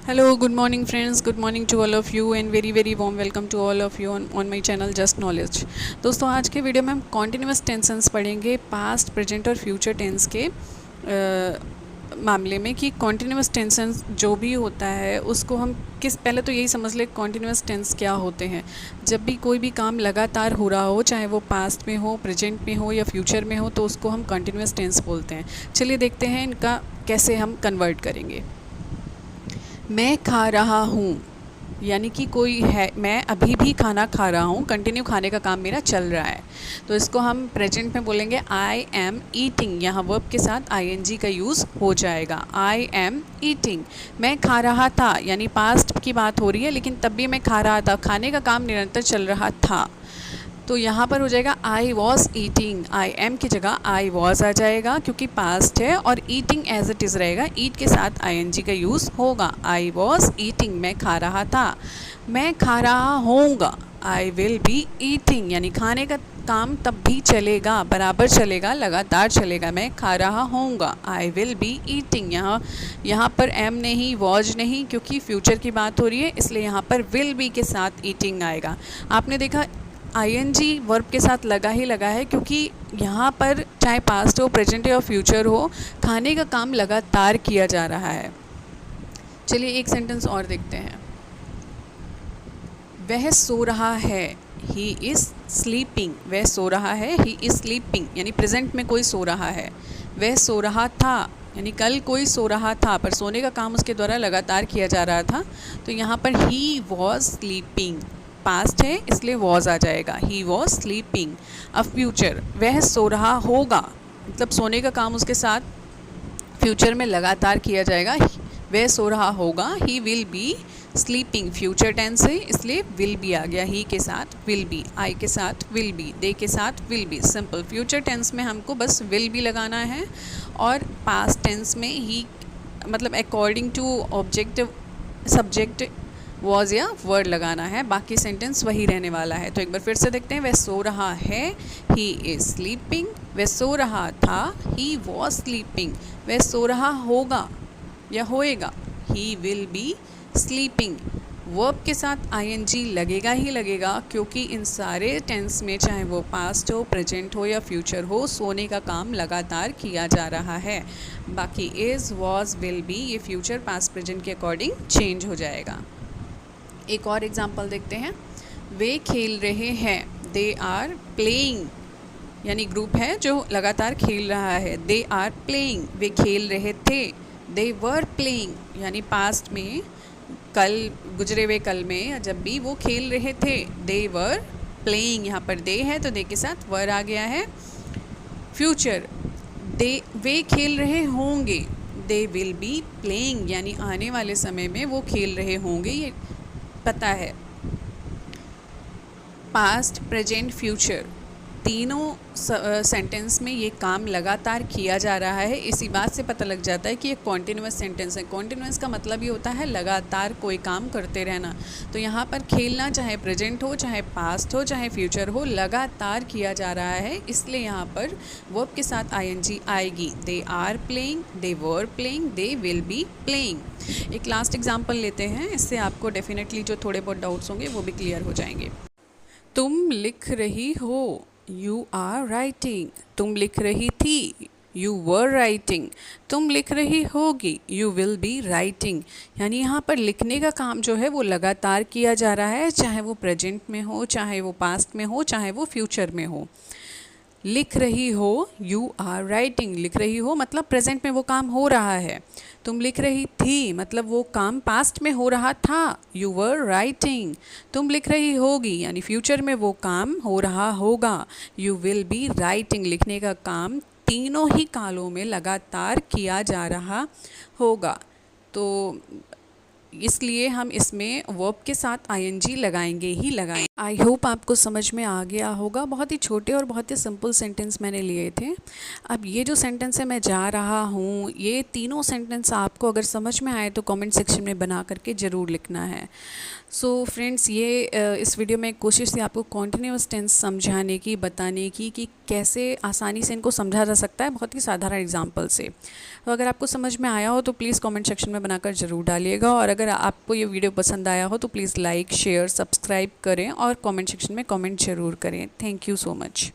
Hello, good morning friends, good morning to all of you and very warm welcome to all of you on my channel Just Knowledge। दोस्तों आज के video में हम continuous tenses पढ़ेंगे past, present और future tense के मामले में कि कॉन्टिन्यूस टेंसेस जो भी होता है उसको हम पहले तो यही समझ ले कॉन्टिन्यूस टेंस क्या होते हैं। जब भी कोई भी काम लगातार हो रहा हो, चाहे वो पास्ट में हो, प्रेजेंट में हो या फ्यूचर में हो, तो उसको हम कॉन्टिन्यूस टेंस बोलते हैं। चलिए देखते हैं इनका कैसे हम कन्वर्ट करेंगे। मैं खा रहा हूँ, यानी कि कोई है, मैं अभी भी खाना खा रहा हूँ, कंटिन्यू खाने का काम मेरा चल रहा है, तो इसको हम प्रेजेंट में बोलेंगे आई एम ईटिंग। यहाँ वर्ब के साथ आईएनजी का यूज़ हो जाएगा। I am eating. मैं खा रहा था, यानी पास्ट की बात हो रही है, लेकिन तब भी मैं खा रहा था, खाने का काम निरंतर चल रहा था, तो यहाँ पर हो जाएगा I was eating. I am की जगह आई वॉज आ जाएगा क्योंकि पास्ट है, और ईटिंग एज इट इज़ रहेगा, ईट के साथ आईएनजी का यूज़ होगा। आई वॉज ईटिंग, मैं खा रहा था। मैं खा रहा होऊंगा, आई विल बी ईटिंग, यानी खाने का काम तब भी चलेगा, बराबर चलेगा, लगातार चलेगा। मैं खा रहा होऊंगा, आई विल बी ईटिंग। यहाँ पर एम नहीं, वॉज नहीं, क्योंकि फ्यूचर की बात हो रही है, इसलिए यहाँ पर विल बी के साथ ईटिंग आएगा। आपने देखा आईएनजी वर्ब के साथ लगा ही लगा है, क्योंकि यहाँ पर चाहे पास्ट हो, प्रेजेंट या फ्यूचर हो, खाने का काम लगातार किया जा रहा है। चलिए एक सेंटेंस और देखते हैं। वह सो रहा है, ही इज़ स्लीपिंग। वह सो रहा है, ही इज़ स्लीपिंग, यानी प्रेजेंट में कोई सो रहा है। वह सो रहा था, यानी कल कोई सो रहा था, पर सोने का काम उसके द्वारा लगातार किया जा रहा था, तो यहाँ पर ही वॉज स्लीपिंग, पास्ट है इसलिए वॉज आ जाएगा। He was sleeping. अब फ्यूचर, वह सो रहा होगा, मतलब सोने का काम उसके साथ फ्यूचर में लगातार किया जाएगा। वह सो रहा होगा, he will be sleeping, future tense है इसलिए विल बी आ गया। ही के साथ विल बी, आई के साथ विल बी, दे के साथ will be. Simple. Future tense में हमको बस विल बी लगाना है, और पास्ट टेंस में ही मतलब according to object, subject, was या वर्ड लगाना है, बाकी सेंटेंस वही रहने वाला है। तो एक बार फिर से देखते हैं। वह सो रहा है, ही इज़ स्लीपिंग। वह सो रहा था, ही वॉज स्लीपिंग। वह सो रहा होगा या होएगा, ही विल बी स्लीपिंग। वर्ब के साथ आईएनजी लगेगा ही लगेगा, क्योंकि इन सारे टेंस में चाहे वो पास्ट हो, प्रेजेंट हो या फ्यूचर हो, सोने का काम लगातार किया जा रहा है। बाकी इज़, वॉज, विल बी, ये फ्यूचर पास्ट प्रेजेंट के अकॉर्डिंग चेंज हो जाएगा। एक और एग्जाम्पल देखते हैं। वे खेल रहे हैं, दे आर प्लेइंग, यानी ग्रुप है जो लगातार खेल रहा है। दे आर प्लेइंग। वे खेल रहे थे, दे वर प्लेइंग, यानी पास्ट में, कल, गुजरे हुए कल में जब भी वो खेल रहे थे, दे वर प्लेइंग। यहाँ पर दे है तो दे के साथ वर आ गया है। फ्यूचर, वे खेल रहे होंगे, दे विल बी प्लेइंग, यानी आने वाले समय में वो खेल रहे होंगे, ये पता है। पास्ट, प्रेजेंट, फ्यूचर, तीनों सेंटेंस में ये काम लगातार किया जा रहा है। इसी बात से पता लग जाता है कि ये कॉन्टिन्यूस सेंटेंस है। कॉन्टिन्यूस का मतलब ये होता है लगातार कोई काम करते रहना। तो यहाँ पर खेलना चाहे प्रेजेंट हो, चाहे पास्ट हो, चाहे फ्यूचर हो, लगातार किया जा रहा है, इसलिए यहाँ पर वर्ब के साथ आईएनजी आएगी। They are playing, they were playing, they will be playing. एक लास्ट एग्जाम्पल लेते हैं, इससे आपको डेफिनेटली जो थोड़े बहुत डाउट्स होंगे वो भी क्लियर हो जाएंगे। तुम लिख रही हो, यू आर राइटिंग। तुम लिख रही थी, यू वर राइटिंग। तुम लिख रही होगी, यू विल बी राइटिंग। यानी यहाँ पर लिखने का काम जो है वो लगातार किया जा रहा है, चाहे वो प्रेजेंट में हो, चाहे वो पास्ट में हो, चाहे वो फ्यूचर में हो। लिख रही हो, यू आर राइटिंग, लिख रही हो मतलब प्रेजेंट में वो काम हो रहा है। तुम लिख रही थी मतलब वो काम पास्ट में हो रहा था, यू वर राइटिंग। तुम लिख रही होगी यानी फ्यूचर में वो काम हो रहा होगा, यू विल बी राइटिंग। लिखने का काम तीनों ही कालों में लगातार किया जा रहा होगा, तो इसलिए हम इसमें वर्ब के साथ आईएनजी लगाएंगे ही लगाएंगे। आई होप आपको समझ में आ गया होगा। बहुत ही छोटे और बहुत ही सिंपल सेंटेंस मैंने लिए थे। अब ये जो सेंटेंस है मैं जा रहा हूँ, ये तीनों सेंटेंस आपको अगर समझ में आए तो कमेंट सेक्शन में बना करके ज़रूर लिखना है। फ्रेंड्स, ये इस वीडियो में कोशिश थी आपको कॉन्टिन्यूस टेंस समझाने की, बताने की कि कैसे आसानी से इनको समझा जा सकता है बहुत ही साधारण एग्जाम्पल से। तो अगर आपको समझ में आया हो तो प्लीज़ कमेंट सेक्शन में बनाकर ज़रूर डालिएगा, और अगर आपको ये वीडियो पसंद आया हो तो प्लीज़ लाइक शेयर सब्सक्राइब करें और कमेंट सेक्शन में कमेंट ज़रूर करें। Thank you so much.